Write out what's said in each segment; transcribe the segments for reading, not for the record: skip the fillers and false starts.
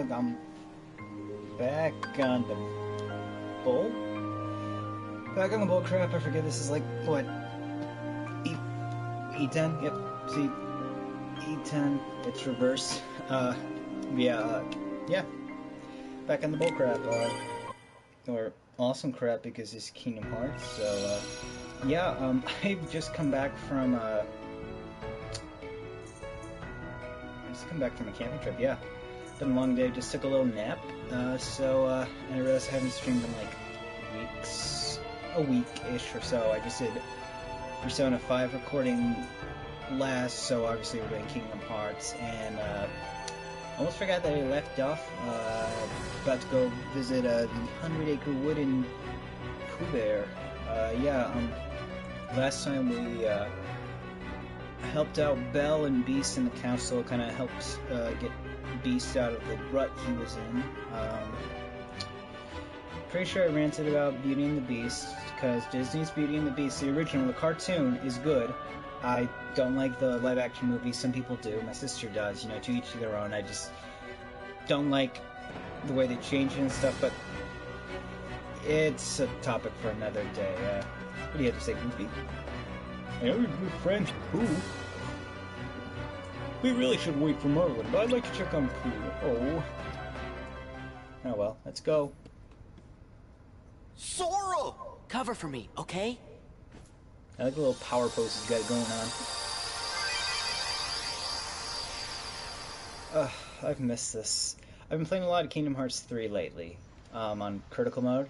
dog. I'm back on the bull? Back on the bull crap, I forget this is like, what? E10? Yep, see, E10, it's reverse. Yeah. Back on the bull crap, or awesome crap because it's Kingdom Hearts, so, yeah, I've just come back from, a camping trip, yeah. Been a long day, just took a little nap, and I realized I haven't streamed in, like, a week-ish or so. I just did Persona 5 recording last, so obviously we're doing Kingdom Hearts, and, almost forgot that I left off, about to go visit, the 100-acre wood in Pooh. Last time we, helped out Belle and Beast in the council, kind of helped, get Beast out of the rut he was in. Pretty sure I ranted about Beauty and the Beast, because Disney's Beauty and the Beast, the original, the cartoon, is good. I don't like the live-action movies. Some people do. My sister does. You know, to each their own. I just don't like the way they change it and stuff, but it's a topic for another day. What do you have to say, Goofy? Hey, we're good friends, Pooh. We really should wait for Merlin, but I'd like to check on Pooh. Oh well, let's go. Sora! Cover for me, okay? I like the little power pose he's got going on. I've missed this. I've been playing a lot of Kingdom Hearts 3 lately, on critical mode,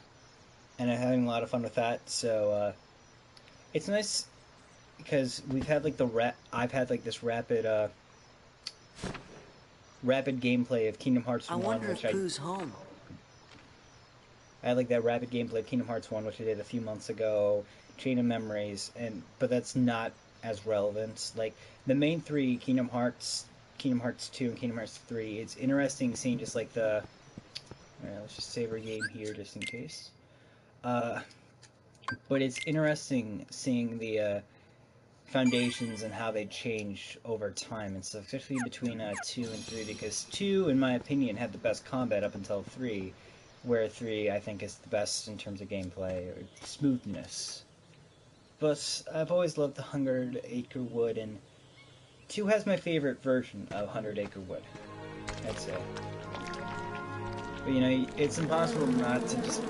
and I'm having a lot of fun with that, so, it's nice, because we've had, like, I've had, like, this rapid gameplay of Kingdom Hearts 1, wonder if Pooh's home. I had, like, that rapid gameplay of Kingdom Hearts 1, which I did a few months ago, Chain of Memories, but that's not as relevant. Like, the main three, Kingdom Hearts 2, and Kingdom Hearts 3, it's interesting seeing just, like, alright, let's just save our game here, just in case. But it's interesting seeing the, foundations and how they change over time and stuff, especially between, 2 and 3, because 2, in my opinion, had the best combat up until 3, where 3, I think, is the best in terms of gameplay, or smoothness. But I've always loved the 100-acre wood, and 2 has my favorite version of 100-acre wood, I'd say. But, you know, it's impossible not to just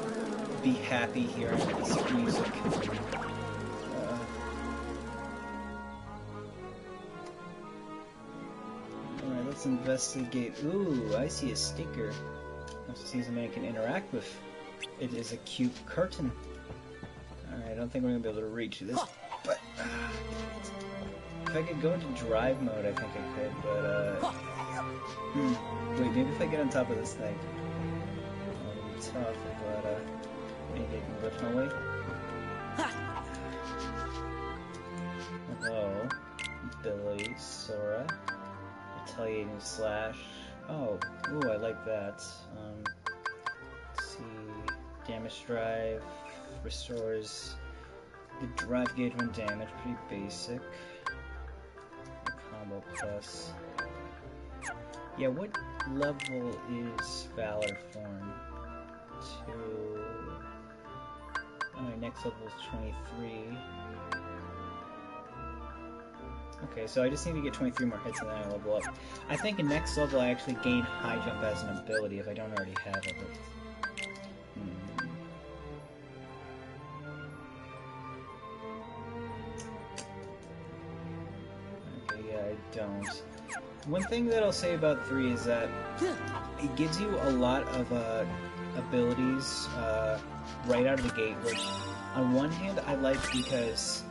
be happy hearing this music. Alright, let's investigate. Ooh, I see a sticker. Let's see something I can interact with. It is a cute curtain. Alright, I don't think we're gonna be able to reach this, but if I could go into drive mode, I think I could, but wait, maybe if I get on top of this thing. It'll be tough, but maybe I can lift my way. Hello, Billy, Sora, retaliating slash. Oh, ooh, I like that. Let's see, damage drive restores the drive gauge when damaged, pretty basic. Combo plus. Yeah, what level is Valor form? 2. Alright, next level is 23. Okay, so I just need to get 23 more hits and then I level up. I think in next level I actually gain high jump as an ability if I don't already have it. Okay, yeah, I don't. One thing that I'll say about 3 is that it gives you a lot of abilities right out of the gate, which on one hand I like because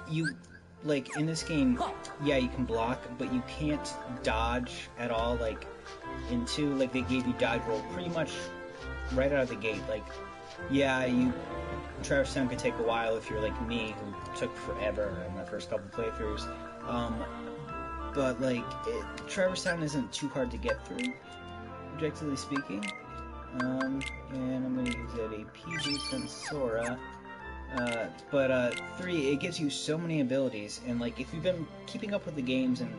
you... Like, in this game, yeah, you can block, but you can't dodge at all, like, in 2, like, they gave you dodge roll pretty much right out of the gate. Like, yeah, Traverse Town could take a while if you're like me, who took forever in the first couple playthroughs, but, like, Traverse Town isn't too hard to get through, objectively speaking, and I'm gonna use that AP boost on Sora. But 3, it gives you so many abilities, and like if you've been keeping up with the games and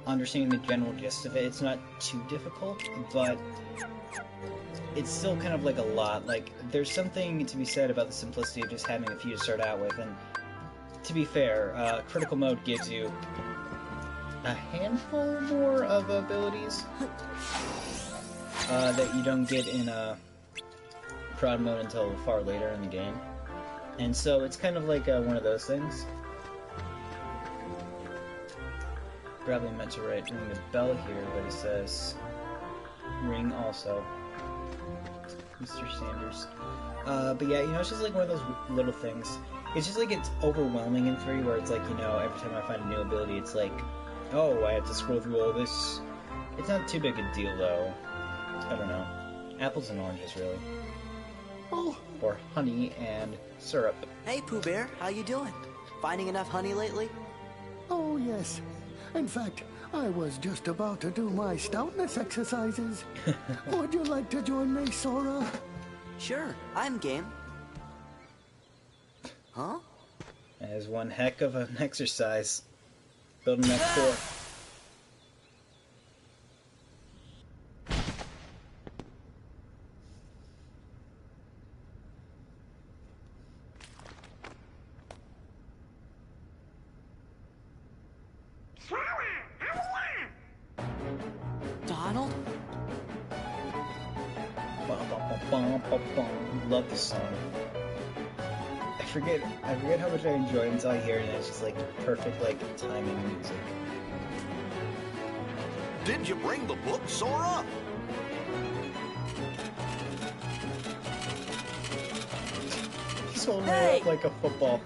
understanding the general gist of it, it's not too difficult, but it's still kind of like a lot. Like, there's something to be said about the simplicity of just having a few to start out with, and to be fair, critical mode gives you a handful more of abilities that you don't get in prod mode until far later in the game. And so it's kind of like one of those things. Probably meant to ring the bell here, but it says ring also. Mr. Sanders. But yeah, you know, it's just like one of those little things. It's just like it's overwhelming in 3, where it's like, you know, every time I find a new ability, it's like, oh, I have to scroll through all this. It's not too big a deal, though. I don't know. Apples and oranges, really. Oh. Or honey and syrup. Hey, Pooh Bear, how you doing? Finding enough honey lately? Oh, yes. In fact, I was just about to do my stoutness exercises. Would you like to join me, Sora? Sure, I'm game. Huh? That is one heck of an exercise. Building that core. Donald? Love this song. I forget how much I enjoy it until I hear it, and it's just like perfect, like, timing music. Did you bring the book, Sora? He's holding it up like a football.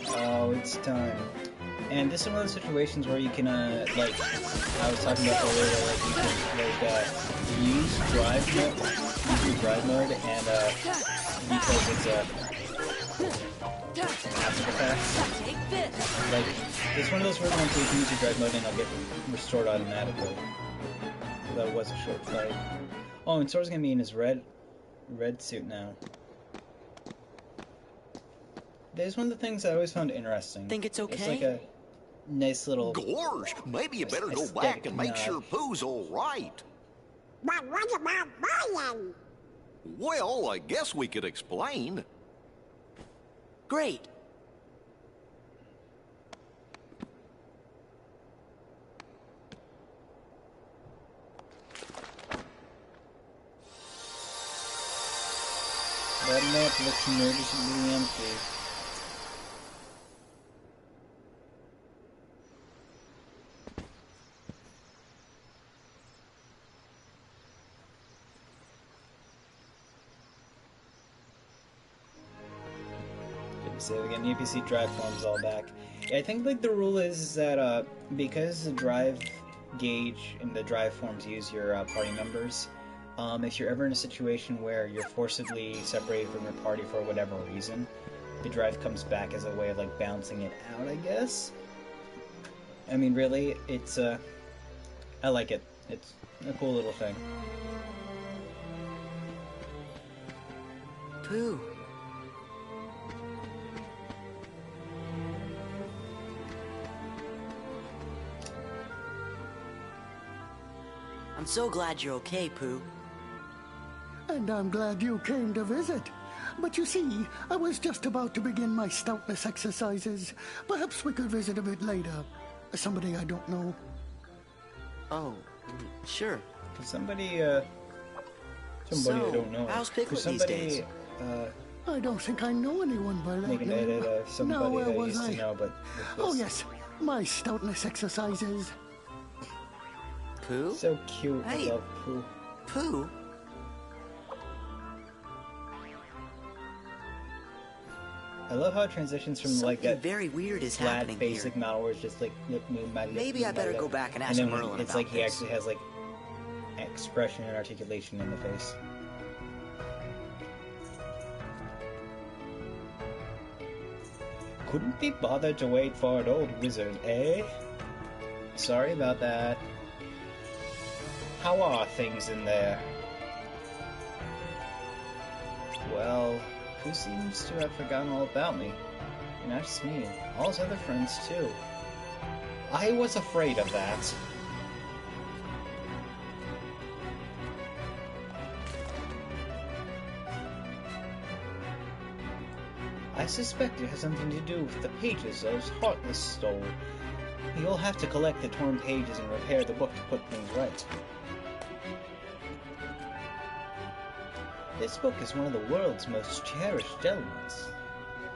Oh, it's time. And this is one of those situations where you can, like, I was talking about earlier, like, you can, like, use drive mode, and, because it's, after the fact. Like, it's one of those weird ones where you can use your drive mode and it'll get restored automatically. That was a short fight. Oh, and Sora's gonna be in his red suit now. There's one of the things I always found interesting. Think it's okay? It's like a nice little... Gorge, maybe you better go back and make sure Pooh's all right. But what about Brian? Well, I guess we could explain. Great. That map looks noticeably empty. Save again. The NPC drive form's all back. Yeah, I think like the rule is that because the drive gauge and the drive forms use your party members, if you're ever in a situation where you're forcibly separated from your party for whatever reason, the drive comes back as a way of like balancing it out, I guess. I mean, really, it's I like it. It's a cool little thing. Pooh. I'm so glad you're okay, Pooh. And I'm glad you came to visit. But you see, I was just about to begin my stoutness exercises. Perhaps we could visit a bit later. Somebody I don't know. Oh, sure. Somebody I don't know. How's Piglet somebody, these days? I don't think I know anyone by that Make an name. edit of somebody Now, where that I was used I? to know, but... Oh yes, my stoutness exercises. Pooh? So cute. Hey. I love Pooh. Pooh? I love how it transitions from like Something that very weird is flat, happening basic here. model where it's just like lip, move, my lip, Maybe move, I my better lip. go back and ask then Merlin it's about like he this. actually has like expression and articulation in the face. Couldn't be bothered to wait for an old wizard, eh? Sorry about that. How are things in there? Well, who seems to have forgotten all about me? Not just me, all his other friends too. I was afraid of that. I suspect it has something to do with the pages those Heartless stole. You'll have to collect the torn pages and repair the book to put things right. This book is one of the world's most cherished elements.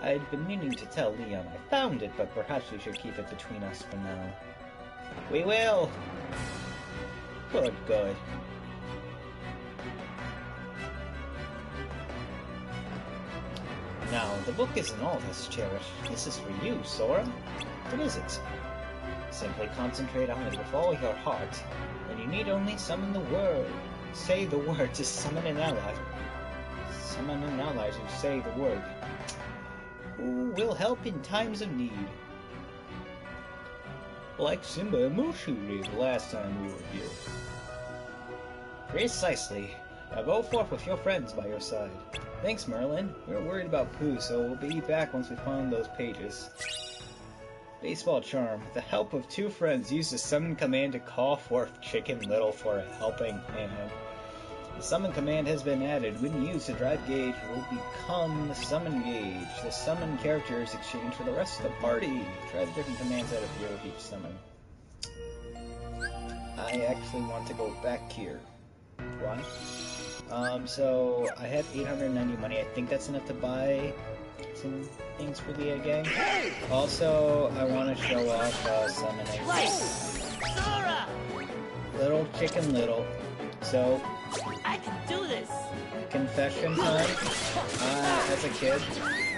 I'd been meaning to tell Leon I found it, but perhaps we should keep it between us for now. We will! Good, good. Now, the book isn't all that's cherished. This is for you, Sora. What is it? Simply concentrate on it with all your heart, and you need only summon the word. Say the word to summon an ally. Summon an ally to say the word. Who will help in times of need. Like Simba and Mushu did the last time we were here. Precisely. Now go forth with your friends by your side. Thanks, Merlin. We were worried about Pooh, so we'll be back once we find those pages. Baseball charm. With the help of two friends, use the summon command to call forth Chicken Little for a helping hand. The summon command has been added. When used, the drive gauge will become the summon gauge. The summon character is exchanged for the rest of the party. Try the different commands that appear with each summon. I actually want to go back here. Why? So I have 890 money. I think that's enough to buy some things for the gang. Also, I want to show off summoning. Sora! Little Chicken Little. So, I can do this! confession time. As a kid,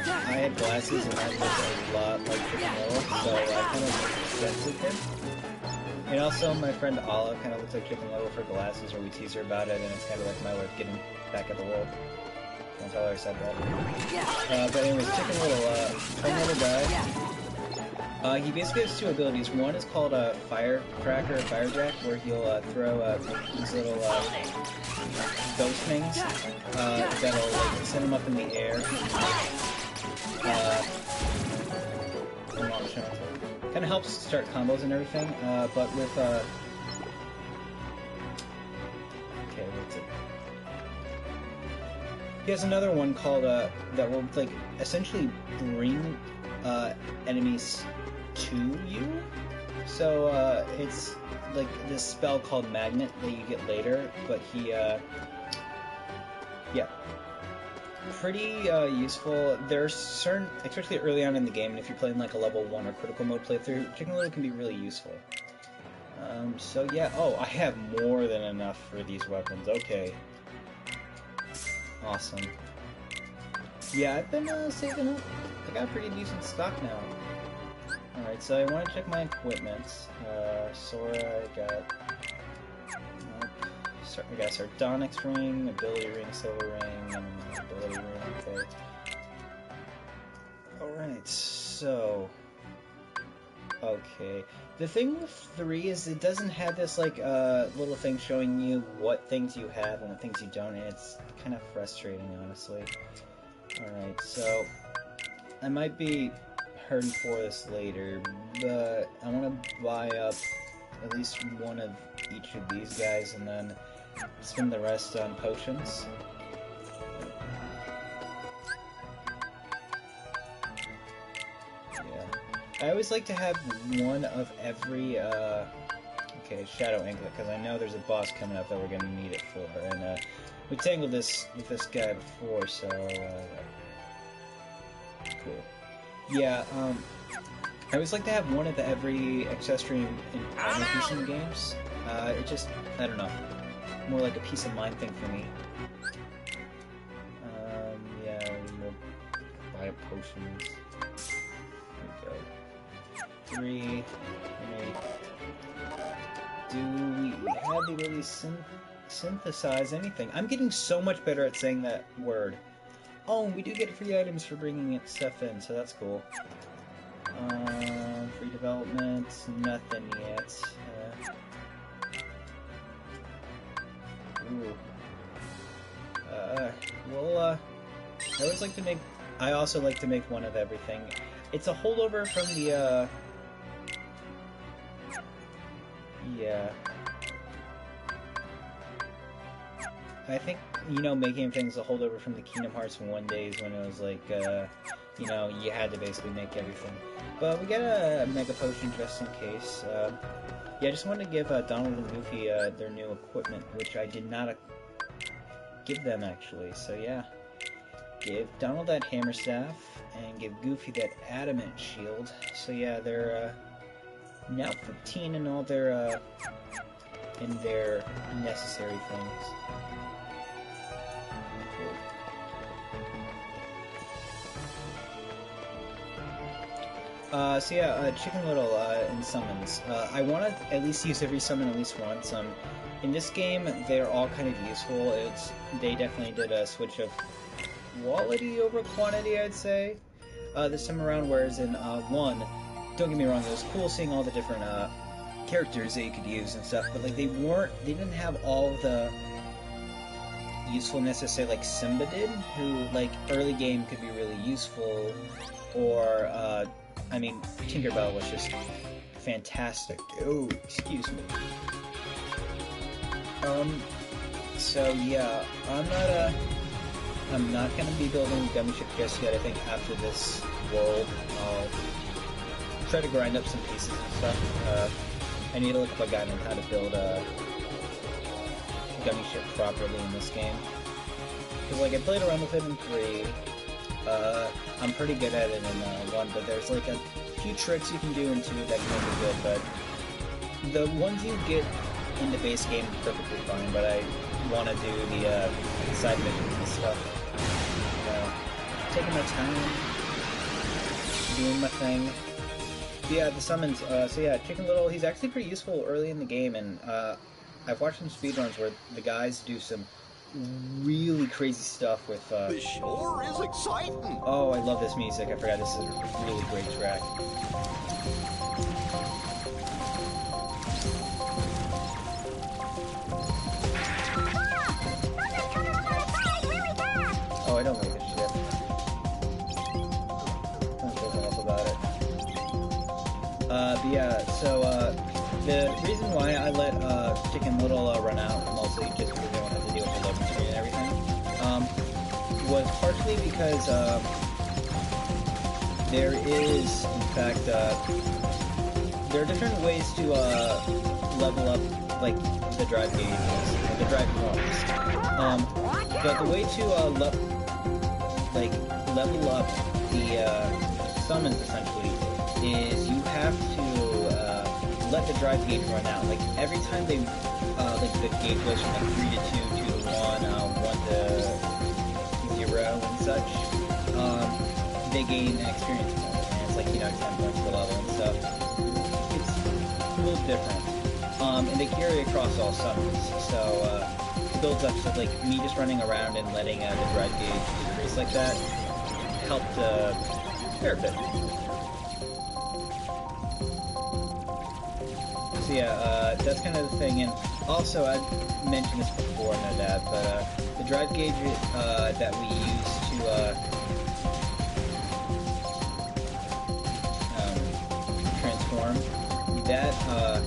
I had glasses and I looked a lot like Chicken Little, so I kind of resented him. And also, my friend Ala kind of looks like Chicken Little for glasses, or we tease her about it, and it's kind of like my way of getting back at the world. Can't tell her I said that. But anyways, Chicken Little, another guy. He basically has two abilities. One is called Firecracker or Firejack, where he'll throw these little ghost things that'll like send him up in the air. Kind of helps start combos and everything, but with okay, what's it? He has another one called that will like essentially bring enemies to you. So it's like this spell called Magnet that you get later, but he yeah, pretty useful. There's certain, especially early on in the game, and if you're playing like a level 1 or critical mode playthrough, Chicken Little can be really useful. So yeah, oh, I have more than enough for these weapons. Okay, awesome. Yeah, I've been saving up. I got a pretty decent stock now. Alright, so I want to check my equipment. Sora, I got Sardonyx ring, ability ring, silver ring, and ability ring, okay. Alright, so... Okay. The thing with 3 is it doesn't have this, like, little thing showing you what things you have and what things you don't, and it's kind of frustrating, honestly. Alright, so... I might be hurting for this later, but I want to buy up at least one of each of these guys, and then spend the rest on potions. Yeah. I always like to have one of every, okay, Shadow Anklet, because I know there's a boss coming up that we're going to need it for, and, we tangled this with this guy before, so, cool. Yeah, I always like to have one of every accessory in all the PC games. It just, I don't know, more like a peace of mind thing for me. Yeah, we'll buy up potions. There we go. 3. Do we have the ability to synthesize anything? I'm getting so much better at saying that word. Oh, we do get free items for bringing stuff in, so that's cool. Free development, nothing yet. Ooh. Well, I always like to make... I also like to make one of everything. It's a holdover from the, yeah. I think, you know, making things a holdover from the Kingdom Hearts 1 days when it was like, you know, you had to basically make everything. But we got a Mega Potion just in case. Yeah, I just wanted to give Donald and Goofy their new equipment, which I did not give them, actually. So, yeah. Give Donald that Hammer Staff, and give Goofy that Adamant Shield. So, yeah, they're now 15 in all their, in their necessary things. So yeah, Chicken Little in summons. I want to at least use every summon at least once. In this game, they're all kind of useful. They definitely did a switch of quality over quantity, I'd say, this time around. Whereas in 1, don't get me wrong, it was cool seeing all the different characters that you could use and stuff, but like they didn't have all the usefulness to say like Simba did, who like early game could be really useful, or I mean, Tinkerbell was just fantastic. Oh, excuse me. So yeah, I'm not gonna be building a gummy ship just yet. I think after this world, I'll try to grind up some pieces and stuff. I need to look up a guide on how to build a gummy ship properly in this game. Because like I played around with it in 3. I'm pretty good at it in 1, but there's like a few tricks you can do in 2 that can be good, but the ones you get in the base game are perfectly fine, but I want to do the side missions and stuff. Taking my time, doing my thing. Yeah, the summons, so yeah, Chicken Little, he's actually pretty useful early in the game, and I've watched some speedruns where the guys do some really crazy stuff with, This sure is exciting. Oh, I love this music. I forgot this is a really great track. Oh, I don't like this shit. I'm so off about it. But yeah, so, the reason why I let, Chicken Little, run out, mostly just because I wanted to deal with the loading screen and everything, was partially because, there is, in fact, there are different ways to, level up, like, the drive gauges, the drive forms. But the way to, level up the, summons, essentially, is you have to, let the drive gauge run out. Like, every time they, like, the gauge goes from, like, 3 to 2, 2 to 1, 1 to 0 and such, they gain an experience point, and it's like, you know, 10 points per level and stuff. It's a little different. And they carry across all summons, so, it builds up, so, like, me just running around and letting, the drive gauge decrease like that helped, a fair bit. So yeah, that's kind of the thing, and also, I mentioned this before, no doubt, but, the drive gauge, that we use to, transform, that, oh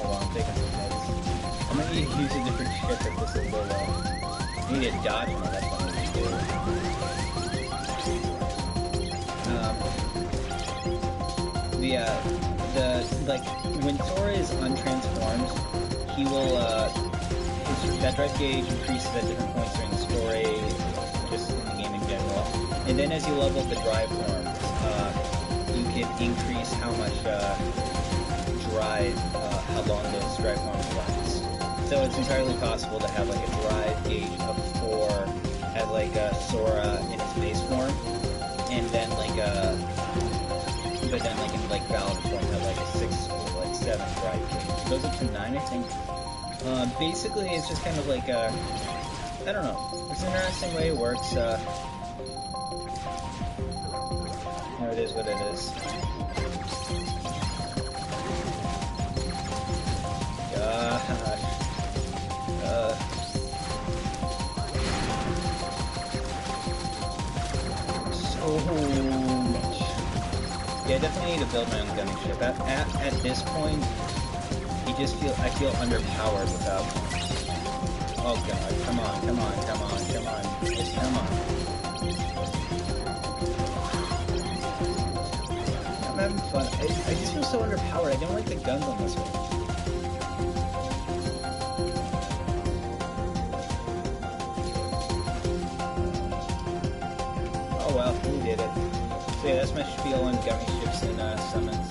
wow, I'm taking some notes. I'm gonna need to use a different ship if this is go well. I need to dodge more, that's what I'm gonna do. Yeah. Like, when Sora is untransformed, he will, that drive gauge increases at different points during the story, just in the game in general. And then as you level up the drive forms, you can increase how much, drive, how long those drive forms last. So it's entirely possible to have, like, a drive gauge of 4 as, like, Sora in his base form, and then, like, but then, like, in, like, valid form, have, like, a 6 or, like, 7 drive gauge. It goes up to 9, I think. Basically, it's just kind of like, I don't know. It's an interesting way it works, it is what it is. Gosh. So definitely need to build my own gunning ship. At this point, I feel underpowered without. Oh god! Come on! Come on! Come on! Come on! Just come on! I'm having fun. I just feel so underpowered. I don't like the guns on this one. Oh well, we did it. So yeah, that's my spiel on gummy ships and summons.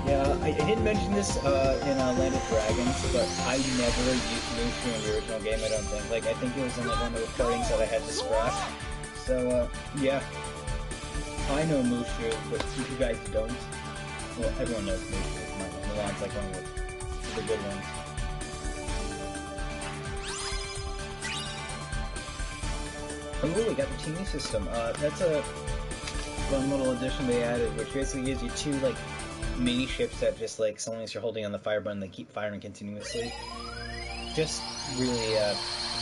Yeah, I didn't mention this in Land of Dragons, but I never used Mooshu in the original game, I don't think. Like, I think it was in like, one of the recordings that I had to scratch. So, yeah. I know Mooshu, but if you guys don't, well, everyone knows Mooshu. Milan's like one of the good ones. Oh, we got the teaming system. That's a fun little addition they added, which basically gives you two, like, mini ships that just, like, as long as you're holding on the fire button, they keep firing continuously. Just really,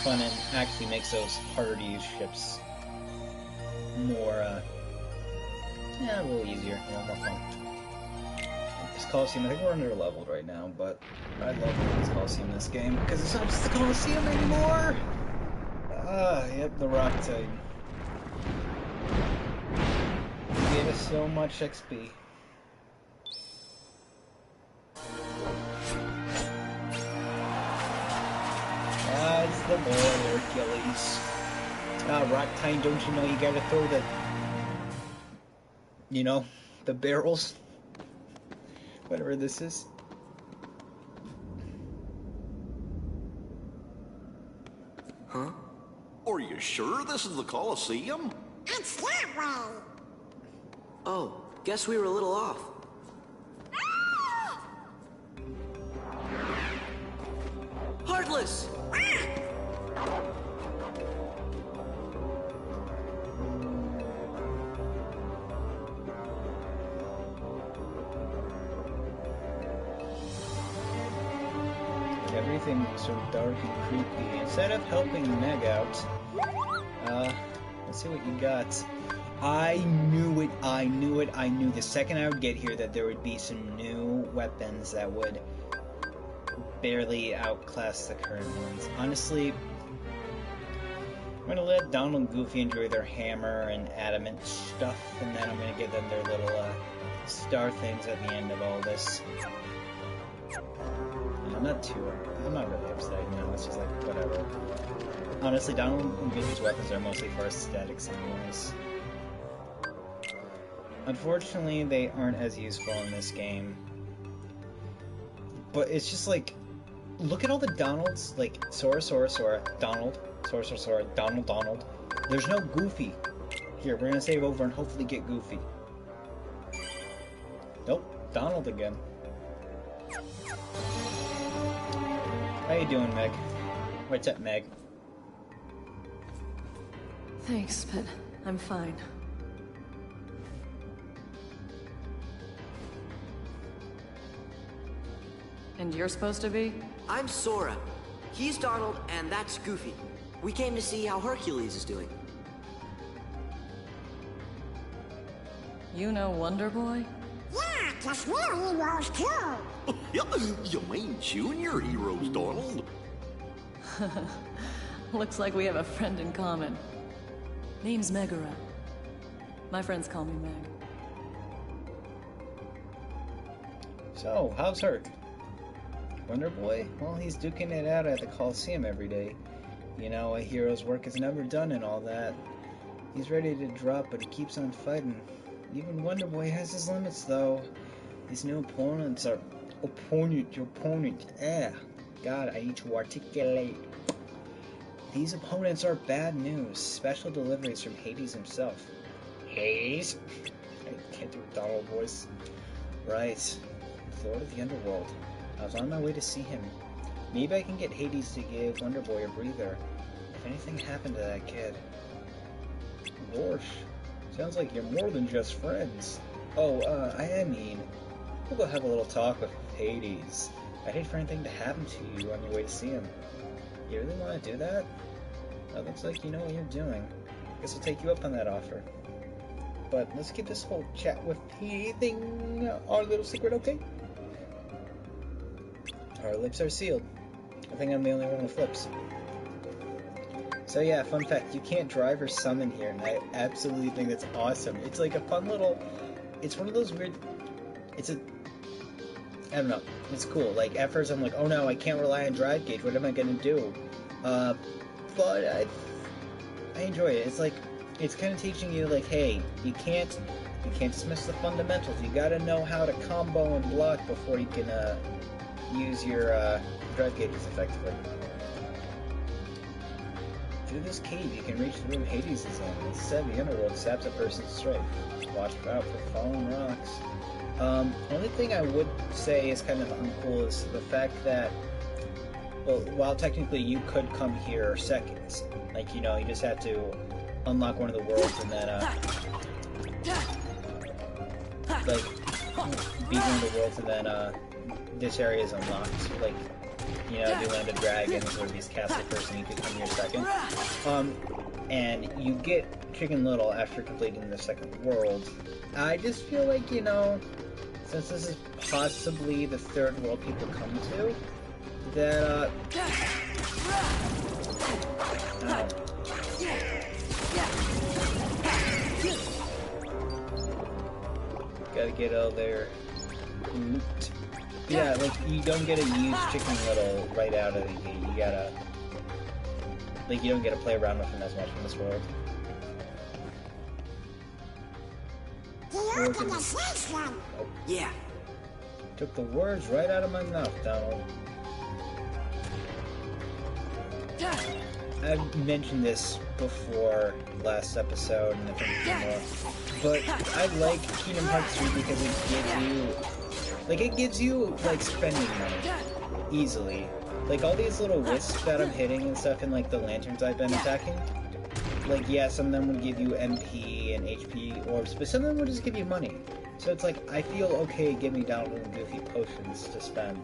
fun and actually makes those harder to use ships more, yeah, a little easier, you know, more fun. This Coliseum, I think we're under-leveled right now, but I love this Coliseum in this game, because it's not just the Coliseum anymore! Yep, the Rock Titan. He gave us so much XP. It's the boy, Hercules. Rock Titan, don't you know you gotta throw the... You know, the barrels? Whatever this is. Huh? Are you sure this is the Colosseum? It's that way. Oh, guess we were a little off. Heartless! Everything was so dark and creepy. Instead of helping Meg out, let's see what you got. I knew it, I knew the second I would get here that there would be some new weapons that would barely outclass the current ones. Honestly, I'm gonna let Donald and Goofy enjoy their hammer and adamant stuff, and then I'm gonna give them their little, star things at the end of all this. I'm not really upset, you know, it's just like, whatever. Honestly, Donald and Goofy's weapons are mostly for aesthetics anyways. Unfortunately, they aren't as useful in this game. But it's just like, look at all the Donalds, like, Sora, Donald, Sora, Donald. There's no Goofy. Here, we're gonna save over and hopefully get Goofy. Nope, Donald again. How you doing, Meg? What's up, Meg? Thanks, but I'm fine. And you're supposed to be? I'm Sora. He's Donald, and that's Goofy. We came to see how Hercules is doing. You know Wonder Boy? Yeah, just we're heroes too. You mean junior heroes, Donald? Looks like we have a friend in common. Name's Megara. My friends call me Meg. So, how's Herc? Wonder Boy? Well, he's duking it out at the Coliseum every day. You know, a hero's work is never done and all that. He's ready to drop, but he keeps on fighting. Even Wonder Boy has his limits, though. These new opponents are... Opponent. God, I need to articulate. These opponents are bad news. Special deliveries from Hades himself. Hades? I can't do a Donald voice. Right. Lord of the Underworld. I was on my way to see him. Maybe I can get Hades to give Wonder Boy a breather. If anything happened to that kid. Gosh. Sounds like you're more than just friends. Oh, I mean, we'll go have a little talk with Hades. I'd hate for anything to happen to you on your way to see him. You really want to do that? That looks like you know what you're doing. Guess I'll take you up on that offer. but let's keep this whole chat with P thing our little secret, okay? Our lips are sealed. I think I'm the only one with lips. So yeah, fun fact, you can't drive or summon here, and I absolutely think that's awesome. It's like a fun little... It's one of those weird... It's a... I don't know. It's cool. Like, at first I'm like, oh no, I can't rely on drive gauge. What am I gonna do? But I enjoy it. It's like... It's kind of teaching you, like, hey, you can't dismiss the fundamentals. You gotta know how to combo and block before you can, use your, drive gauges effectively. Through this cave, you can reach the room Hades is in. Instead, the underworld saps a person's strength. Watch out for fallen rocks. Only thing I would say is kind of uncool is the fact that, well, while technically you could come here seconds, like, you know, you just have to unlock one of the worlds and then, like, beat one of the worlds and then, this area is unlocked, like, you know, you land a dragon or these castle person, you could come here second. And you get Chicken Little after completing the second world. I just feel like, you know, since this is possibly the third world people come to, that, gotta get out there. Loot. Yeah, like, you don't get to use Chicken Little right out of the gate. You gotta... Like, you don't get to play around with him as much in this world. He opened the snakes one. Oh. Yeah. Took the words right out of my mouth, Donald. I've mentioned this before last episode, and I think more. But I like Kingdom Hearts 3 because it gives you... Like, it gives you, like, spending money. Easily. Like, all these little wisps that I'm hitting and stuff in, like, the lanterns I've been attacking. Like, yeah, some of them would give you MP and HP orbs, but some of them would just give you money. So it's like, I feel okay giving Donald and Goofy potions to spend.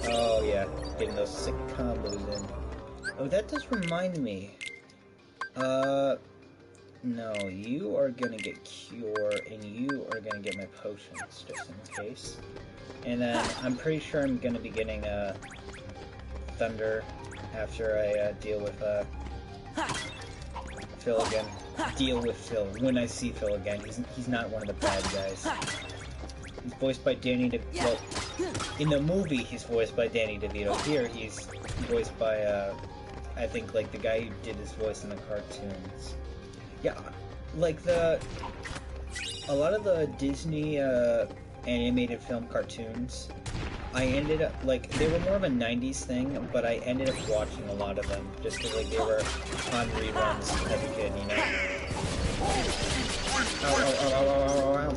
Oh, yeah. Getting those sick combos in. Oh, that does remind me. No, you are gonna get Cure, and you are gonna get my potions, just in case. And then, I'm pretty sure I'm gonna be getting, Thunder after I, deal with, Phil again. Deal with Phil. When I see Phil again, he's not one of the bad guys. He's voiced by Danny DeVito. Well, in the movie, he's voiced by Danny DeVito. Here, he's voiced by, I think, like, the guy who did his voice in the cartoons. Yeah, like, a lot of the Disney, animated film cartoons, I ended up, like, they were more of a 90s thing, but I ended up watching a lot of them, just because, like, they were on reruns as a kid, you know? Ow.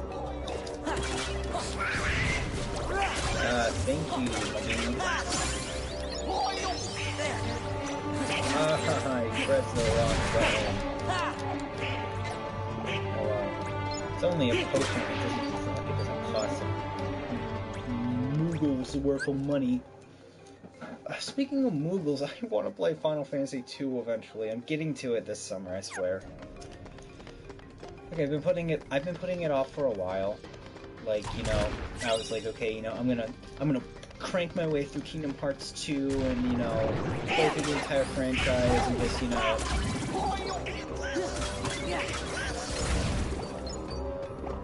Thank you, dude. You pressed the wrong button. It's only a potion, it doesn't cost Moogles worth of money. Speaking of Moogles, I want to play Final Fantasy II eventually. I'm getting to it this summer, I swear. Okay, I've been putting it off for a while. Like, you know, I was like, okay, you know, I'm gonna crank my way through Kingdom Hearts 2 and, you know, play through the entire franchise and just, you know...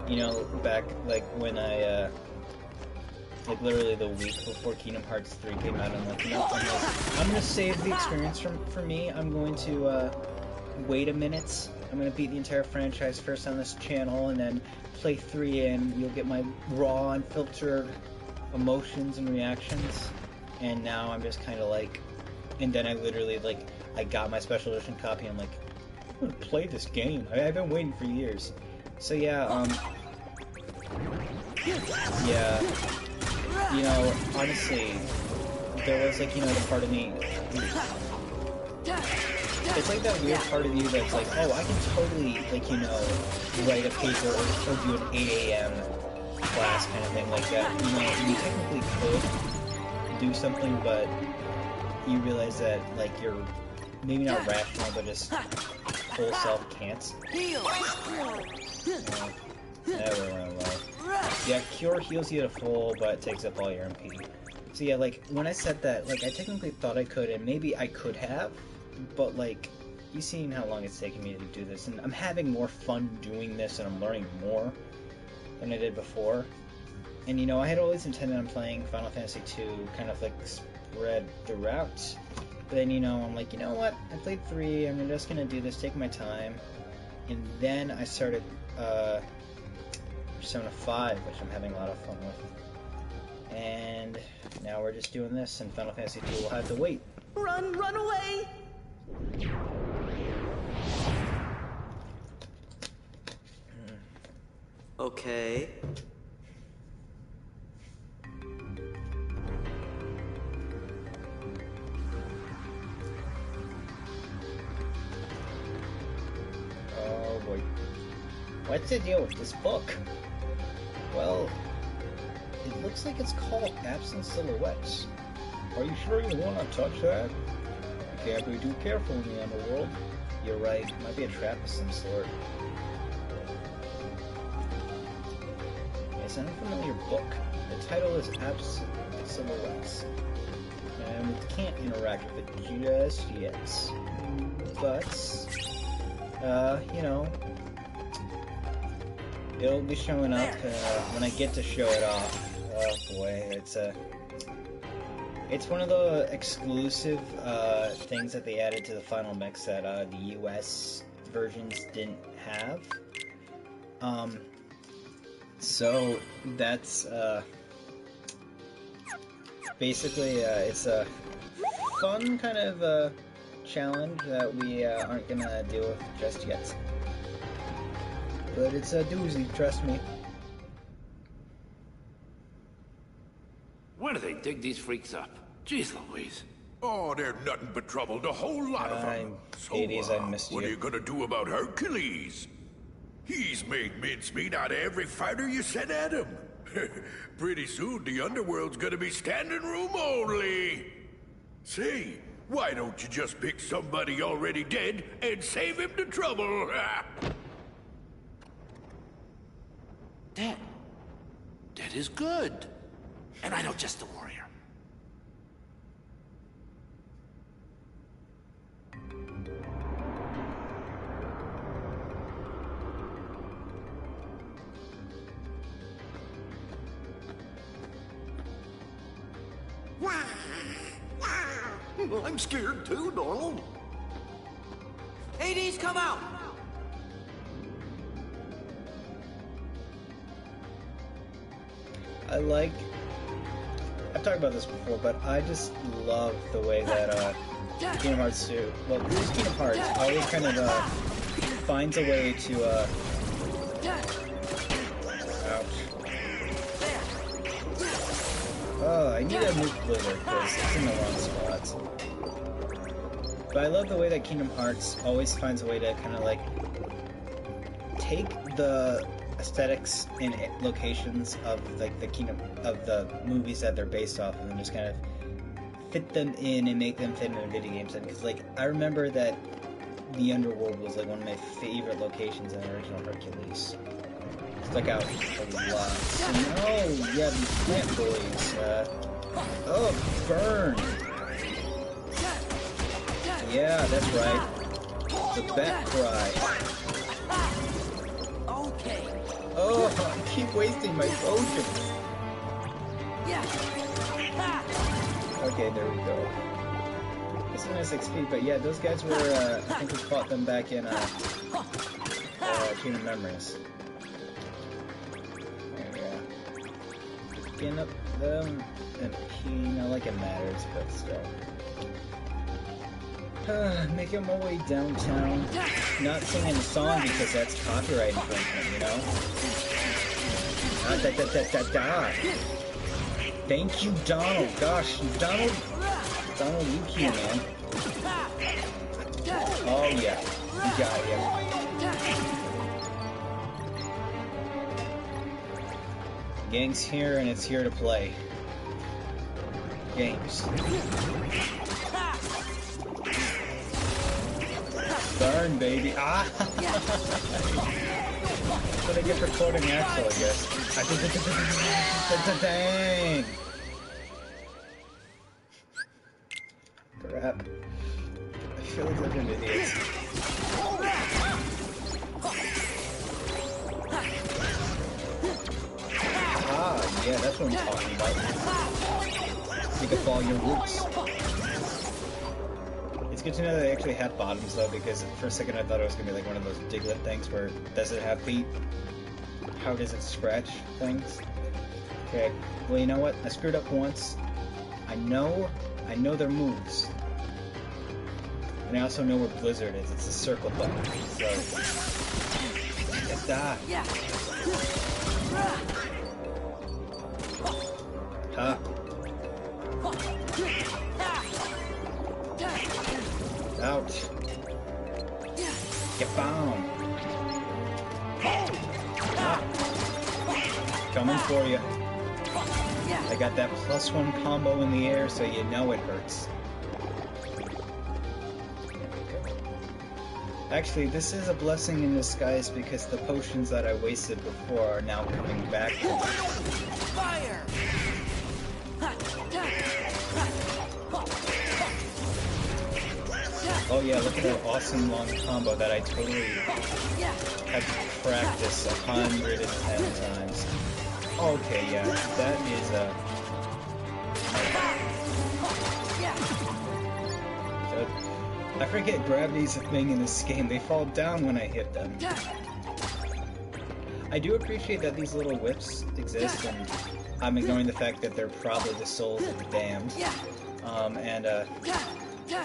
You know, back, like, when I, like, literally the week before Kingdom Hearts 3 came out, I'm like, you know, I'm gonna save the experience for me. I'm going to, wait a minute. I'm gonna beat the entire franchise first on this channel, and then play 3 in. You'll get my raw, unfiltered emotions and reactions. And now I'm just kind of like... And then I literally, like, I got my special edition copy, and I'm like, I'm gonna play this game. I've been waiting for years. So yeah, yeah, you know, honestly, there was, like, you know, the part of me, it's like that weird part of you that's like, oh, I can totally, like, you know, write a paper or do an 8 a.m. class kind of thing like that. You know, you technically could, do something, but you realize that, like, you're maybe not rational, but just full self can't. That really went low. Yeah, Cure heals you to full, but takes up all your MP. So yeah, like, when I said that, like, I technically thought I could, and maybe I could have, but, like, you've seen how long it's taken me to do this, and I'm having more fun doing this, and I'm learning more than I did before. And, you know, I had always intended on playing Final Fantasy II kind of, like, spread throughout. But then, you know, I'm like, you know what? I played 3, I'm just gonna do this, take my time. And then I started, Persona 5, which I'm having a lot of fun with. And now we're just doing this, and Final Fantasy II will have to wait. Run away! Okay. Oh boy. What's the deal with this book? Well, it looks like it's called Absent Silhouettes. Are you sure you want to touch that? You can't be too careful in the underworld. You're right, it might be a trap of some sort. It's an unfamiliar book. The title is Absent Silhouettes. And we can't interact with it just yet. But, you know, it'll be showing up when I get to show it off. Oh boy, it's one of the exclusive things that they added to the final mix that the US versions didn't have. So that's basically it's a fun kind of challenge that we aren't gonna deal with just yet. But it's a doozy, trust me. Where do they dig these freaks up? Jeez Louise. Oh, they're nothing but trouble, the whole lot of them. So, Hades, I missed what you. are you gonna do about Hercules? He's made mincemeat out of every fighter you sent at him. Pretty soon, the underworld's gonna be standing room only. Say, why don't you just pick somebody already dead and save him the trouble? Dead. Dead is good. And I know just the warrior. I'm scared too, Donald. Hades, come out! I've talked about this before, but I just love the way that Kingdom Hearts 2, well, this Kingdom Hearts always kind of finds a way to ouch. Oh, I need a move glitter because it's in the wrong spot. But I love the way that Kingdom Hearts always finds a way to kind of like take the aesthetics and locations of like the movies that they're based off of and just kind of fit them in and make them fit in video games. Because like I remember that the underworld was like one of my favorite locations in the original Hercules. Stuck out a lot. Oh yeah, these plant boys. Oh, burn. Yeah, that's right. The bat cry. Okay. Oh, I keep wasting my potions. Okay, there we go. It's a nice XP, but yeah, those guys were, I think we fought them back in, Kingdom Memories. Yeah. Picking up them, and not like it matters, but still. Making my way downtown. Not singing a song because that's copyright infringement, you know? Thank you, Donald. Gosh, Donald, you cute, man. Oh yeah, you got it. Gang's here and it's here to play. games. Burn, baby. Ah! That's what I get for quoting Axel, I guess. Dang! Crap. I feel like I'm an idiot. Ah, yeah, that's what I'm talking about. Pick up all your roots. It's good to know that they actually have bottoms, though, because for a second I thought it was going to be like one of those Diglett things where does it have feet? How does it scratch things? Okay, well, you know what? I screwed up once. I know their moves. And I also know where Blizzard is. It's a circle button, so... Get that! Yeah. Huh? Ouch. Get bound. Ah. Coming for you. I got that +1 combo in the air, so you know it hurts. Actually, this is a blessing in disguise because the potions that I wasted before are now coming back. Fire! Oh yeah, look at that awesome long combo that I totally had to practice 110 times. Okay, yeah, that is I forget gravity's a thing in this game. They fall down when I hit them. I do appreciate that these little whips exist, and I'm ignoring the fact that they're probably the souls of the damned. And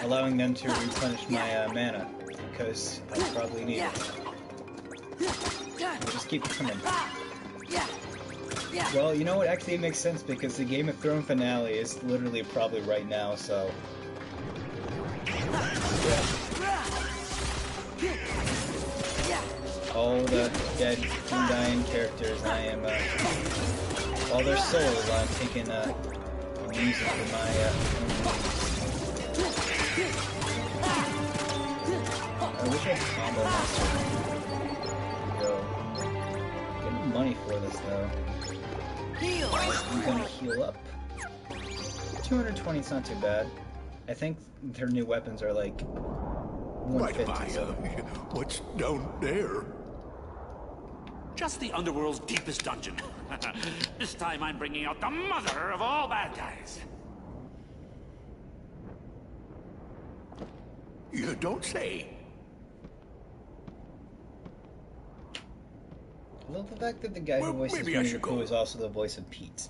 allowing them to replenish my mana, because I probably need it. We'll just keep coming. Well, you know what? Actually, it makes sense, because the Game of Thrones finale is literally probably right now, so... Yeah. All the dead and dying characters, I am, all their souls, I'm taking, music for my, I wish I had combo master. Yo. Getting money for this, though. I'm gonna heal up. 220 is not too bad. I think their new weapons are like 150. So. What's down there? Just the Underworld's deepest dungeon. This time I'm bringing out the mother of all bad guys. You don't say. I love the fact that the guy who voices maybe I Winnie should the Pooh go. is also the voice of Pete.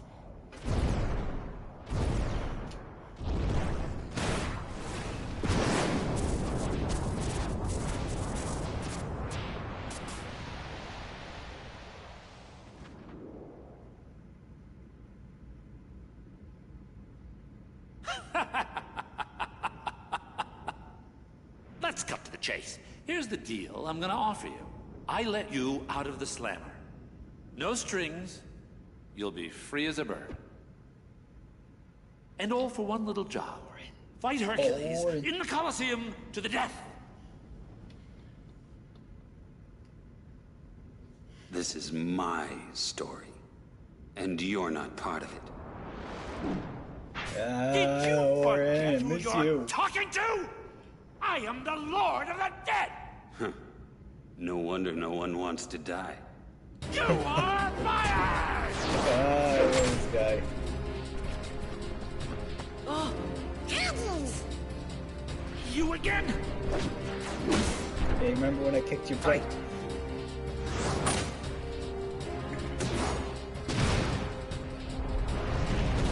Let's cut to the chase. Here's the deal I'm gonna offer you. I let you out of the slammer. No strings. You'll be free as a bird. And all for one little job. Fight Hercules in the Colosseum to the death. This is my story, and you're not part of it. Did you forget who miss you're you. talking to? I am the Lord of the Dead! Huh. No wonder no one wants to die. You are fired! I love this guy. Oh, Caddies! You again? Hey, remember when I kicked your butt?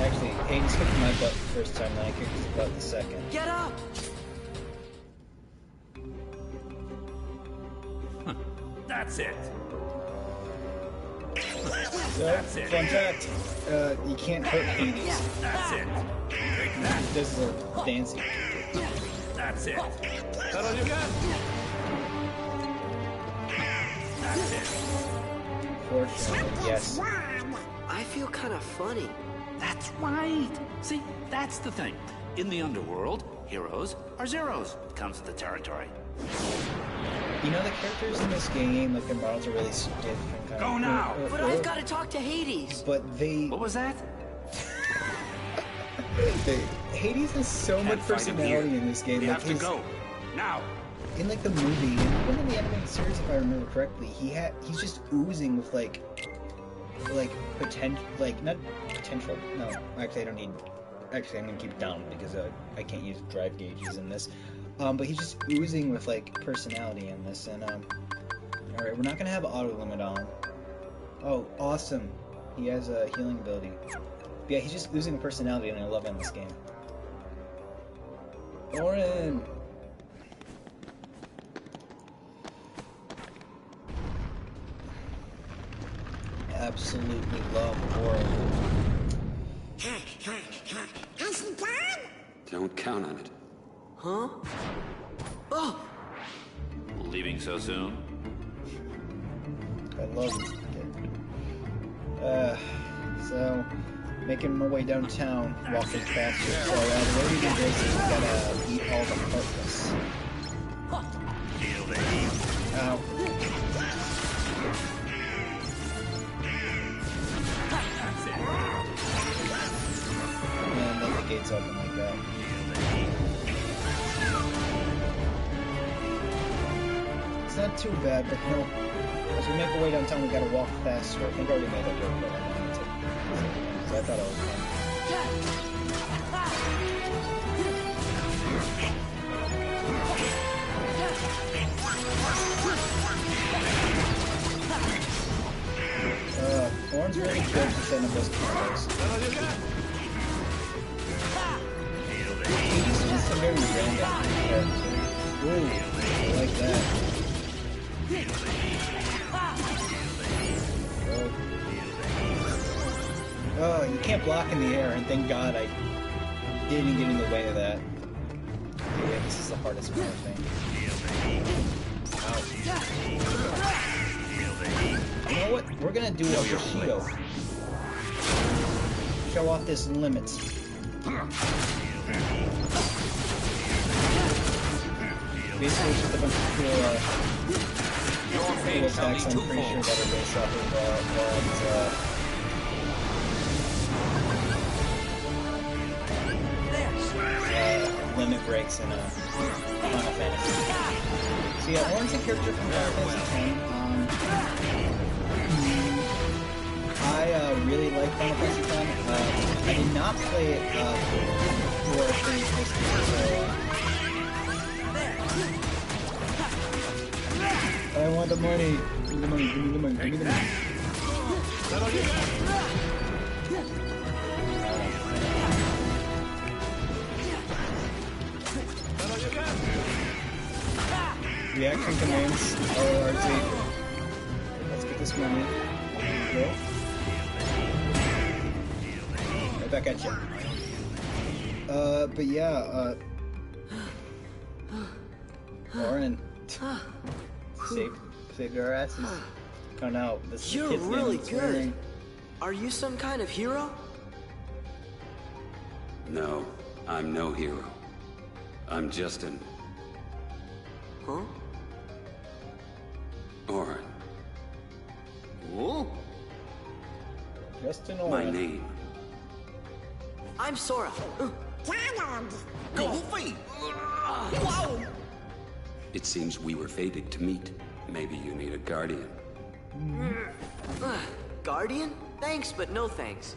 Actually, Hayden's kicked my butt the first time, then I kicked his butt the second. Get up! That's it. That's it. Fun fact, you can't hurt Hades. That's it. Take that. This is a dancing. That's it. That all you got? That's it. Fortunately, yes. I feel kind of funny. That's right. See, that's the thing. In the underworld, heroes are zeros. It comes with the territory. You know, the characters in this game, like, their models are really stiff and kind Go of... now! But I've got to talk to Hades. But they... What was that? Hades has so much personality in this game. We Like, have to go. Now! in like the movie, and even in the animated series, if I remember correctly, he's just oozing with like potential, like not potential. No, actually, I don't need. Actually, I'm gonna keep it down because I can't use drive gauges in this. But he's just oozing with like personality in this, and all right, we're not gonna have auto limit on. Oh, awesome! He has a healing ability. But yeah, he's just oozing with personality, and I love it in this game. Orin. Absolutely love Orin. Has he gone? Don't count on it. Huh? Oh! Leaving so soon? I love this kid. So, making my way downtown, walking faster. So, the way we do this is we gotta eat all the heartless. Ow. And then the gates open like that. It's not too bad, but no. As we make our way downtown, we gotta walk faster. I think I already made that joke, but I wanted to. So I thought it was fun. Orin's really good for setting up those combos. He's just a very random character. Ooh, I like that. Oh, you can't block in the air, and thank God I didn't get in the way of that. Yeah, this is the hardest one, I think. You know what? We're gonna do a Bushido. Show off this limits. Basically, it's just a bunch of cool attacks, I'm pretty sure that are based off of limit breaks in Final Fantasy. So yeah, Orin's a character from Final Fantasy X. I really like Final Fantasy X. I did not play it for 360, so... I want the money. Give me the money, give me the money, give me the money. Reaction commands RT. Let's get this money. Go. Right back at you. But yeah, Orin. Saved our asses. Oh no, this is You're kid's really game. good. Are you some kind of hero? No, I'm no hero. I'm just an... Huh? Orin. Whoa. Just an My Orin. name. I'm Sora. Donald! Goofy! Whoa! It seems we were fated to meet. Maybe you need a guardian. Guardian? Thanks, but no thanks.